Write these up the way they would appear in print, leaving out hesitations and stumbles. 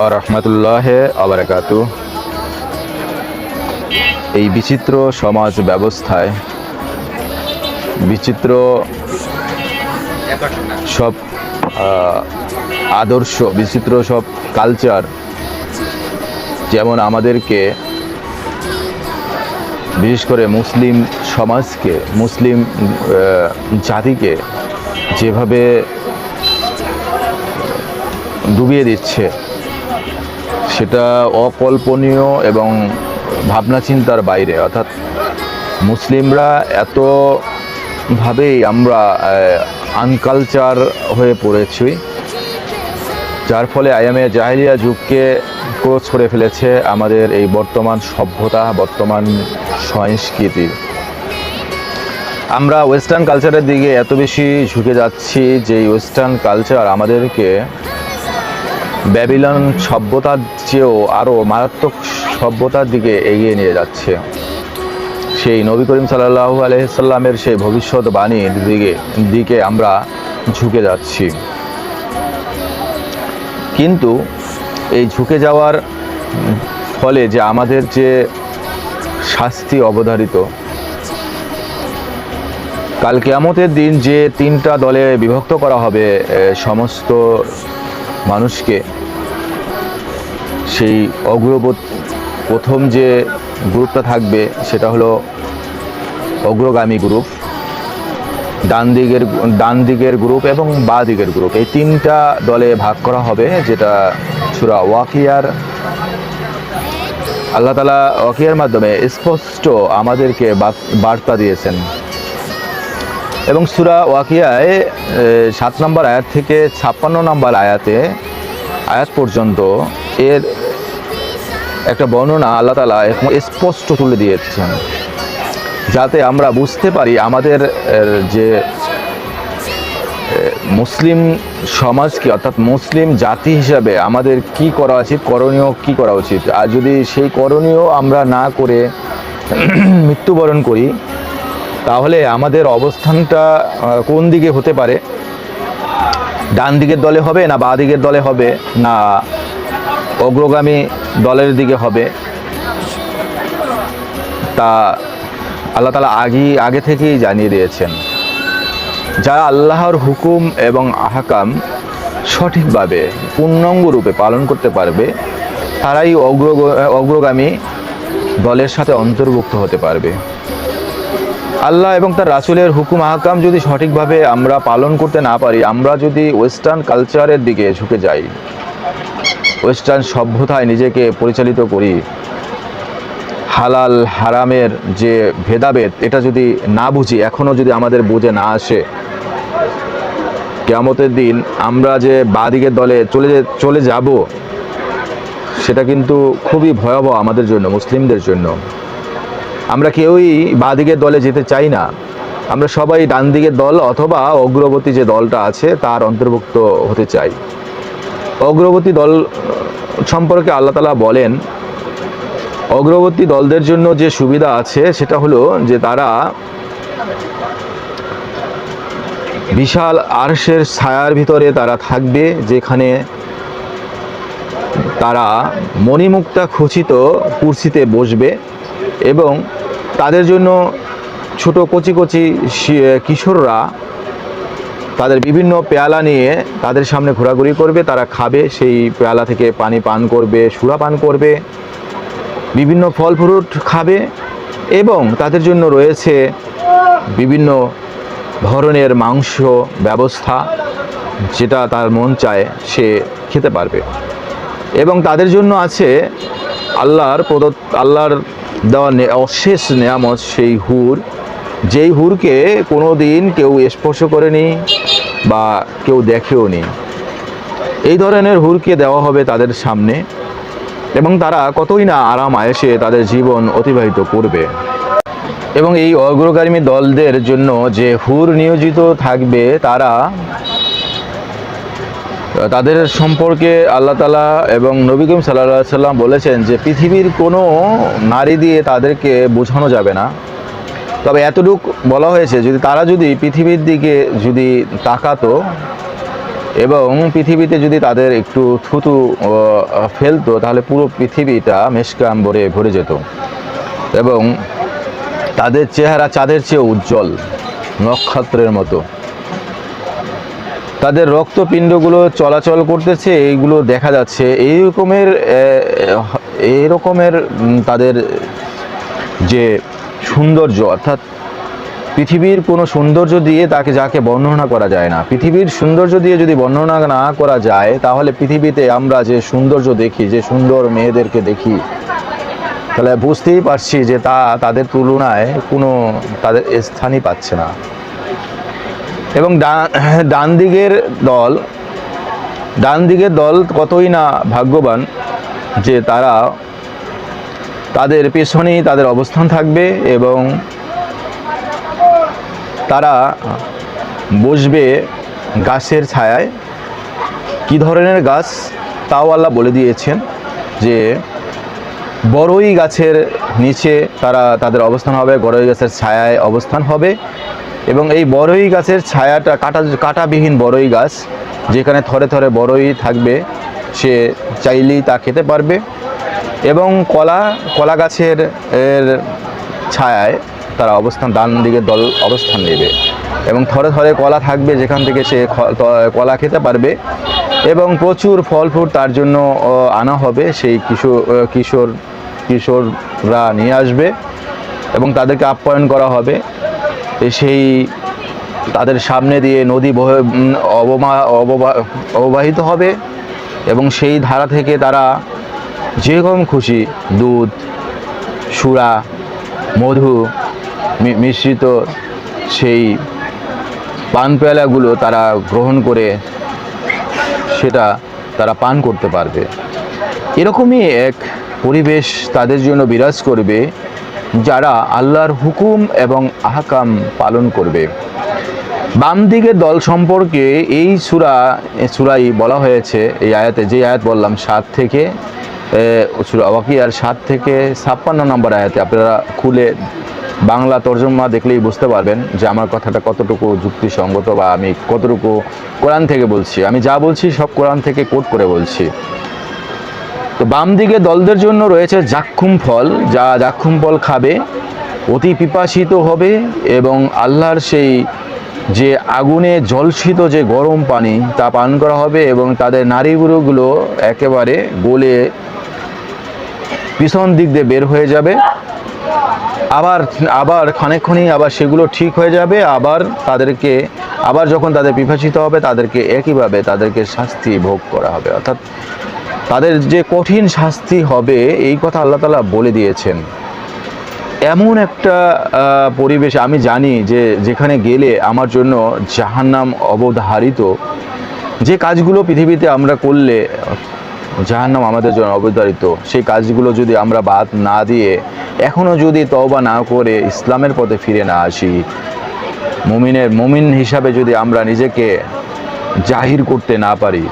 ওয়া রাহমাতুল্লাহি ওয়া বারাকাতুহু। এই বিচিত্র সমাজ ব্যবস্থায় বিচিত্র সব আদর্শ, বিচিত্র সব কালচার যেমন আমাদেরকে, বিশেষ করে মুসলিম সমাজকে, মুসলিম জাতিকে যেভাবে ডুবিয়ে দিচ্ছে, সেটা অকল্পনীয় এবং ভাবনা চিন্তার বাইরে। অর্থাৎ মুসলিমরা এতভাবেই আমরা আনকালচার হয়ে পড়েছি, যার ফলে আয়ামে জাহেলিয়া যুগকে ক্রোচ করে ফেলেছে আমাদের এই বর্তমান সভ্যতা, বর্তমান সংস্কৃতি। আমরা ওয়েস্টার্ন কালচারের দিকে এত বেশি ঝুঁকে যাচ্ছি যে এই ওয়েস্টার্ন কালচার আমাদেরকে ব্যাবিলন সভ্যতার চেয়েও আরও মারাত্মক সভ্যতার দিকে এগিয়ে নিয়ে যাচ্ছে। সেই নবী করিম সাল্লাল্লাহু আলাইহি সাল্লামের সেই ভবিষ্যৎবাণীর দিকে আমরা ঝুঁকে যাচ্ছি। কিন্তু এই ঝুঁকে যাওয়ার ফলে যে আমাদের যে শাস্তি অবধারিত, কাল কিয়ামতের দিন যে তিনটা দলে বিভক্ত করা হবে সমস্ত মানুষকে, সেই প্রথম যে গ্রুপটা সেটা হলো অগ্রগামী গ্রুপ, ডান দিকের গ্রুপ এবং বাঁ দিকের গ্রুপ। এই তিনটা দলে ভাগ করা হবে, যেটা সূরা ওয়াকিয়ার আল্লাহ তাআলা ওয়াকিয়ার মাধ্যমে স্পষ্ট আমাদেরকে বার্তা দিয়েছেন। এবং সূরা ওয়াকিয়ায় 7 নম্বর আয়াত থেকে 56 নম্বর আয়াত পর্যন্ত এর একটা বর্ণনা আল্লাহ তাআলা স্পষ্ট তুলে দিয়েছেন, যাতে আমরা বুঝতে পারি আমাদের যে মুসলিম সমাজকে, অর্থাৎ মুসলিম জাতি হিসাবে আমাদের কি করা উচিত, করণীয় কি করা উচিত। আর যদি সেই করণীয় আমরা না করে মৃত্যুবরণ করি, তাহলে আমাদের অবস্থানটা কোন দিকে হতে পারে? ডান দিকের দলে হবে না বাঁ দিকের দলে হবে, না অগ্রগামী দলের দিকে হবে? তা আল্লাহ তাআলা আগে থেকেই জানিয়ে দিয়েছেন। যারা আল্লাহর হুকুম এবং আহকাম সঠিকভাবে পূর্ণাঙ্গ রূপে পালন করতে পারবে, তারাই অগ্রগামী দলের সাথে অন্তর্ভুক্ত হতে পারবে। আল্লাহ এবং তার রাসূলের হুকুম আহকাম যদি সঠিকভাবে আমরা পালন করতে না পারি, আমরা যদি ওয়েস্টার্ন কালচারের দিকে ঝুঁকে যাই, ওয়েস্টার্ন সভ্যতায় নিজেকে পরিচালিত করি, হালাল হারামের যে ভেদাভেদ এটা যদি না বুঝি, এখনও যদি আমাদের বুঝে না আসে, কিয়ামতের দিন আমরা যে বাঁ দিকের দলে চলে যাব, সেটা কিন্তু খুবই ভয়াবহ আমাদের জন্য, মুসলিমদের জন্য। আমরা কেউই বাঁ দিকের দলে যেতে চাই না, আমরা সবাই ডান দিকের দল অথবা অগ্রবর্তী যে দলটা আছে তার অন্তর্ভুক্ত হতে চাই। অগ্রবর্তী দল সম্পর্কে আল্লাহ তাআলা বলেন, অগ্রবর্তী দলদের জন্য যে সুবিধা আছে সেটা হলো যে তারা বিশাল আরশের ছায়ার ভিতরে তারা থাকবে, যেখানে তারা মণিমুক্তা খচিত কুরসিতে বসবে এবং তাদের জন্য ছোট কচি কিশোররা তাদের বিভিন্ন পেয়ালা নিয়ে তাদের সামনে ঘোরাঘুরি করবে, তারা খাবে, সেই পেয়ালা থেকে পানি পান করবে, সুরা পান করবে, বিভিন্ন ফল ফ্রুট খাবে এবং তাদের জন্য রয়েছে বিভিন্ন ধরনের মাংস ব্যবস্থা, যেটা তার মন চায় সে খেতে পারবে। এবং তাদের জন্য আছে আল্লাহর দেওয়া অশেষ নেয়ামত, সেই হুর, যেই হুরকে কোনো দিন কেউ স্পর্শ করেনি বা কেউ দেখেও নি। এই ধরনের হুরকে দেওয়া হবে তাদের সামনে এবং তারা কতই না আরাম আয়েশে তাদের জীবন অতিবাহিত করবে। এবং এই অগ্রগামী দলদের জন্য যে হুর নিয়োজিত থাকবে, তাদের সম্পর্কে আল্লাহ তাআলা এবং নবী করিম সাল্লাল্লাহু আলাইহি সাল্লাম বলেছেন যে পৃথিবীর কোনো নারী দিয়ে তাদেরকে বোঝানো যাবে না। তবে এতটুকু বলা হয়েছে, যদি তারা পৃথিবীর দিকে তাকাতো এবং পৃথিবীতে যদি তাদের একটু থুতু ফেলতো তাহলে পুরো পৃথিবীটা মেশকে আম্বরে ভরে যেত। এবং তাদের চেহারা চাঁদের চেয়ে উজ্জ্বল, নক্ষত্রের মতো। তাদের রক্তপিণ্ডগুলো চলাচল করতেছে, এইগুলো দেখা যাচ্ছে। এই রকমের তাদের যে সৌন্দর্য, অর্থাৎ পৃথিবীর কোনো সৌন্দর্য দিয়ে যাকে বর্ণনা করা যায় না, পৃথিবীর সৌন্দর্য দিয়ে যদি বর্ণনা না করা যায় তাহলে পৃথিবীতে আমরা যে সৌন্দর্য দেখি, যে সুন্দর মেয়েদেরকে দেখি, তাহলে বুঝতেই পারছি যে তাদের তুলনায় কোনো তাদের স্থানই পাচ্ছে না। এবং ডান দিকের দল কতই না ভাগ্যবান যে তাদের পেছনেই তাদের অবস্থান থাকবে এবং তারা বসবে গাছের ছায়ায়। কি ধরনের গাছ তাও আল্লাহ বলে দিয়েছেন যে বড়ই গাছের নিচে তাদের অবস্থান হবে, বড়ই গাছের ছায়ায় অবস্থান হবে। এবং এই বড়ই গাছের ছায়াটা কাঁটাবিহীন বড়ই গাছ, যেখানে থরে থরে বড়ই থাকবে, সে চাইলেই তা খেতে পারবে। এবং কলা গাছের ছায়ায় তারা ডান দিকের দল অবস্থান নেবে এবং থরে থরে কলা থাকবে, যেখান থেকে সে কলা খেতে পারবে। এবং প্রচুর ফল ফ্রুট তার জন্য আনা হবে, সেই কিশোররা নিয়ে আসবে এবং তাদেরকে আপ্যায়ন করা হবে। সেই তাদের সামনে দিয়ে নদী অববাহিত হবে এবং সেই ধারা থেকে তারা যেরকম খুশি দুধ, সুরা, মধু মিশ্রিত সেই পান পেয়ালাগুলো তারা গ্রহণ করে সেটা তারা পান করতে পারবে। এরকমই এক পরিবেশ তাদের জন্য বিরাজ করবে যারা আল্লাহর হুকুম এবং আহকাম পালন করবে। বাম দিকের দল সম্পর্কে এই সূরাই বলা হয়েছে, এই আয়াতে, যে আয়াত বললাম 7 থেকে সূরা ওয়াকিয়ার 7 থেকে 56 নম্বর আয়াতে, আপনারা খুলে বাংলা তর্জমা দেখলেই বুঝতে পারবেন যে আমার কথাটা কতটুকু যুক্তিসঙ্গত বা আমি কতটুকু কোরআন থেকে বলছি। আমি যা বলছি সব কোরআন থেকে কোট করে বলছি। তো বাম দিকে দলদের জন্য রয়েছে জাক্কুম ফল, যা জাক্কুম ফল খাবে, অতি পিপাসিত হবে এবং আল্লাহর সেই যে আগুনে জলসিত যে গরম পানি তা পান করা হবে এবং তাদের নাড়িগুলো একেবারে গলে পিছন দিক দিয়ে বের হয়ে যাবে। আবার খানিকক্ষণই আবার সেগুলো ঠিক হয়ে যাবে। আবার যখন তাদের পিপাসিত হবে তাদেরকে একইভাবে তাদেরকে শাস্তি ভোগ করা হবে, অর্থাৎ তাদের যে কঠিন শাস্তি হবে এই কথা আল্লাহ তাআলা বলে দিয়েছেন। এমন একটা পরিবেশ আমি জানি যে যেখানে গেলে আমার জন্য জাহান্নাম অবধারিত। যে কাজগুলো পৃথিবীতে আমরা করলে জাহান্নাম আমাদের জন্য অবধারিত, সেই কাজগুলো যদি আমরা বাদ না দিয়ে এখনও যদি তওবা না করে ইসলামের পথে ফিরে না আসি, মুমিন হিসাবে যদি আমরা নিজেকে জাহির করতে না পারি,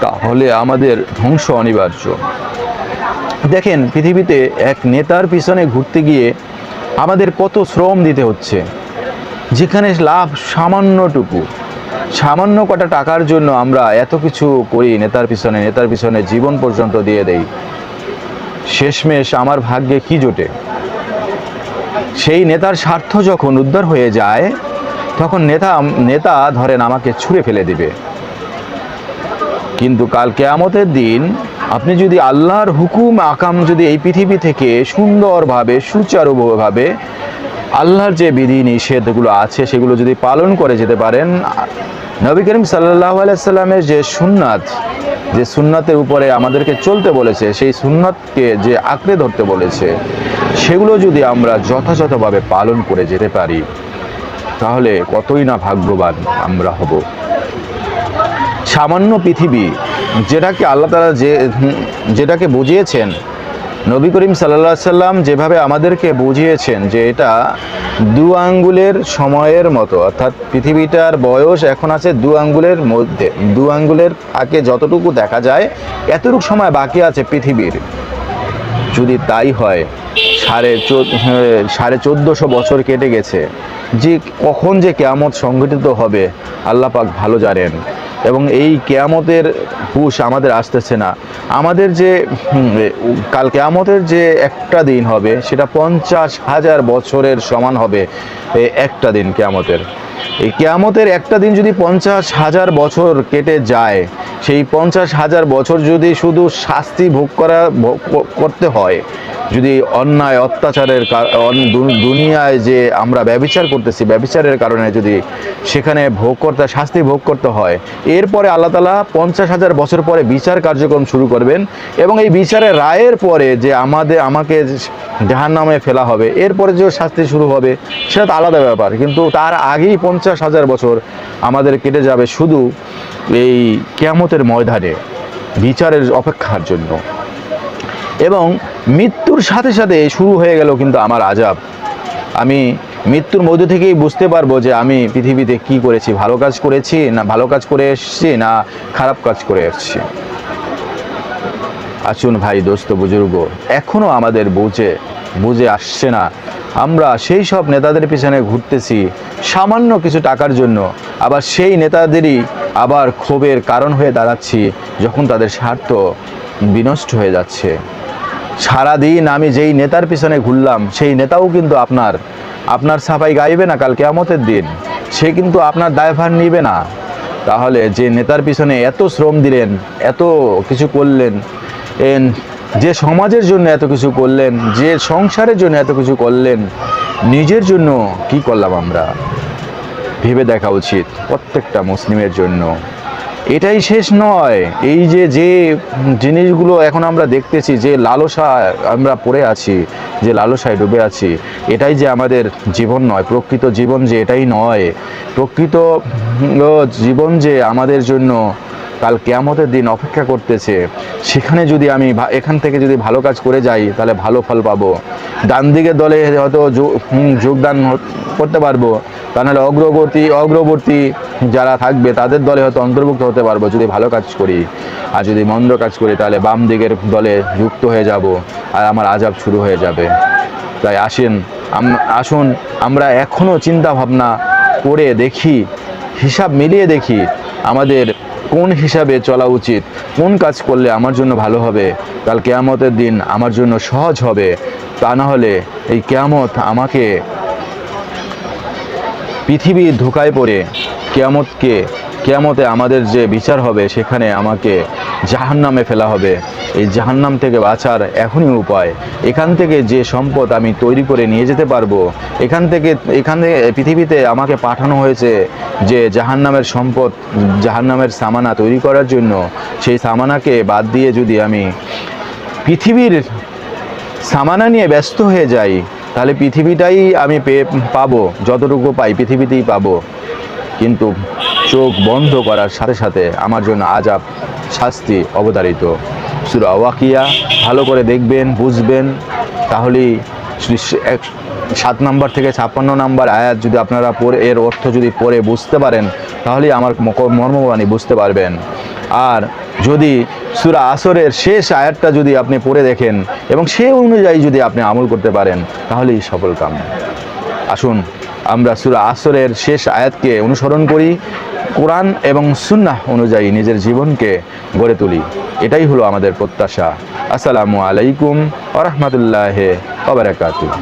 তাহলে আমাদের ধ্বংস অনিবার্য। দেখেন, পৃথিবীতে এক নেতার পিছনে ঘুরতে গিয়ে আমাদের কত শ্রম দিতে হচ্ছে, যেখানে লাভ সামান্য কটা টাকার জন্য আমরা এত কিছু করি, নেতার পিছনে জীবন পর্যন্ত দিয়ে দেই। শেষমেশ আমার ভাগ্যে কি জোটে? সেই নেতার স্বার্থ যখন উদ্ধার হয়ে যায় তখন নেতা ধরেন আমাকে ছুঁড়ে ফেলে দিবে। কিন্তু কাল কিয়ামতের দিন আপনি যদি আল্লাহর হুকুম আকাম যদি এই পৃথিবী থেকে সুন্দরভাবে সুচারুভাবে আল্লাহর যে বিধি নিষেধগুলো আছে সেগুলো যদি পালন করে যেতে পারেন, নবী করিম সাল্লাল্লাহু আলাইহি সাল্লামের যে সুন্নাতের উপরে আমাদেরকে চলতে বলেছে, সেই সুন্নাতকে যে আঁকড়ে ধরতে বলেছে, সেগুলো যদি আমরা যথাযথভাবে পালন করে যেতে পারি তাহলে কতই না ভাগ্যবান আমরা হব। সামান্য পৃথিবী যেটাকে আল্লাহ তাআলা যেটাকে বুঝিয়েছেন, নবী করিম সাল্লাল্লাহু আলাইহি সাল্লাম যেভাবে আমাদেরকে বুঝিয়েছেন যে এটা 2 আঙ্গুলের সময়ের মতো, অর্থাৎ পৃথিবীটার বয়স এখন আছে 2 আঙ্গুলের মধ্যে, 2 আঙ্গুলের ফাঁকে যতটুকু দেখা যায় এতটুকু সময় বাকি আছে পৃথিবীর। যদি তাই হয়, 1450 বছর কেটে গেছে, যে কখন যে কিয়ামত সংঘটিত হবে আল্লাহ পাক ভালো জানেন। এবং এই কেয়ামতের হুঁশ আমাদের আসতেছে না। আমাদের যে কাল কেয়ামতের যে একটা দিন হবে সেটা 50,000 বছরের সমান হবে একটা দিন কেয়ামতের। এই কেয়ামতের একটা দিন যদি 50,000 বছর কেটে যায়, সেই 50,000 বছর যদি শুধু শাস্তি ভোগ করতে হয়, যদি অন্যায় অত্যাচারের দুনিয়ায় যে আমরা ব্যভিচার করতেছি, ব্যভিচারের কারণে যদি সেখানে শাস্তি ভোগ করতে হয়, এরপরে আল্লাহ তাআলা 50,000 বছর পরে বিচার কার্যক্রম শুরু করবেন এবং এই বিচারের রায়ের পরে যে আমাকে জাহান্নামে ফেলা হবে, এরপরে যে শাস্তি শুরু হবে সেটা তো আলাদা ব্যাপার। কিন্তু তার আগেই 50,000 বছর আমাদের কেটে যাবে শুধু এই কিয়ামতের ময়দানে বিচারের অপেক্ষার জন্য। এবং মৃত্যুর সাথে সাথে শুরু হয়ে গেল কিন্তু আমার আযাব। আমি মৃত্যুর মধ্য থেকেই বুঝতে পারবো যে আমি পৃথিবীতে কি করেছি, ভালো কাজ করেছি না ভালো কাজ করে এসেছি না খারাপ কাজ করে এসেছি। আসুন ভাই, দোস্ত, বুজুর্গ, এখনও আমাদের বুঝে আসছে না। আমরা সেই সব নেতাদের পিছনে ঘুরতেছি সামান্য কিছু টাকার জন্য, আবার সেই নেতাদেরই আবার ক্ষোভের কারণ হয়ে দাঁড়াচ্ছি যখন তাদের স্বার্থ বিনষ্ট হয়ে যাচ্ছে। সারাদিন আমি যেই নেতার পিছনে ঘুরলাম সেই নেতাও কিন্তু আপনার সাফাই গাইবে না কাল কিয়ামতের দিন, সে কিন্তু আপনার দায়ভার নিবে না। তাহলে যে নেতার পিছনে এত শ্রম দিলেন, এত কিছু করলেন, যে সমাজের জন্য এত কিছু করলেন, যে সংসারের জন্য এত কিছু করলেন, নিজের জন্য কি করলাম আমরা? ভেবে দেখা উচিত প্রত্যেকটা মুসলিমের জন্য। এটাই শেষ নয়। এই যে জিনিসগুলো এখন আমরা দেখতেছি, যে লালসায় আমরা পড়ে আছি, যে লালসায় ডুবে আছি, এটাই যে আমাদের জীবন নয়। প্রকৃত জীবন যে এটাই নয়। প্রকৃত জীবন যে আমাদের জন্য কাল কিয়ামতের দিন অপেক্ষা করতেছে, সেখানে যদি আমি এখান থেকে যদি ভালো কাজ করে যাই তাহলে ভালো ফল পাবো। ডান দিকের দলে হয়তো যোগদান করতে পারবো, তা নাহলে অগ্রবর্তী যারা থাকবে তাদের দলে হয়তো অন্তর্ভুক্ত হতে পারবো যদি ভালো কাজ করি। আর যদি মন্দ কাজ করি তাহলে বাম দিকের দলে যুক্ত হয়ে যাব আর আমার আযাব শুরু হয়ে যাবে। তাই আসুন আমরা এখনও চিন্তা ভাবনা করে দেখি, হিসাব মিলিয়ে দেখি আমাদের কোন হিসাবে চলা উচিত, কোন কাজ করলে আমার জন্য ভালো হবে, কাল কিয়ামতের দিন আমার জন্য সহজ হবে। তা না হলে এই কিয়ামত আমাকে পৃথিবীর ধোঁকায় পড়ে কিয়ামতে আমাদের যে বিচার হবে সেখানে আমাকে জাহান্নামে ফেলা হবে। এই জাহান্নাম থেকে বাঁচার এখনই উপায়। এখান থেকে যে সম্পদ আমি তৈরি করে নিয়ে যেতে পারবো, এখানে পৃথিবীতে আমাকে পাঠানো হয়েছে যে জাহান্নামের সম্পদ, জাহান্নামের সামানা তৈরি করার জন্য, সেই সামানাকে বাদ দিয়ে যদি আমি পৃথিবীর সামানা নিয়ে ব্যস্ত হয়ে যাই তাহলে পৃথিবীটাই আমি পাবো, যতটুকু পাই পৃথিবীতেই পাবো। কিন্তু চোখ বন্ধ করার সাথে সাথে আমার জন্য আযাব, শাস্তি অবধারিত। সূরা ওয়াকিয়া ভালো করে দেখবেন, বুঝবেন, তাহলেই 7 নম্বর থেকে 56 নম্বর আয়াত যদি আপনারা এর অর্থ যদি পড়ে বুঝতে পারেন তাহলেই আমার মর্মবাণী বুঝতে পারবেন। আর যদি সূরা আসরের শেষ আয়াতটা যদি আপনি পড়ে দেখেন এবং সেই অনুযায়ী যদি আপনি আমল করতে পারেন তাহলেই সফল কাম। আসুন আমরা সূরা আসরের শেষ আয়াতকে অনুসরণ করি, কোরআন এবং সুন্নাহ অনুযায়ী নিজের জীবনকে গড়ে তুলি। এটাই হলো আমাদের প্রত্যাশা। আসসালামু আলাইকুম ওয়া রাহমাতুল্লাহি ওয়া বারাকাতুহু।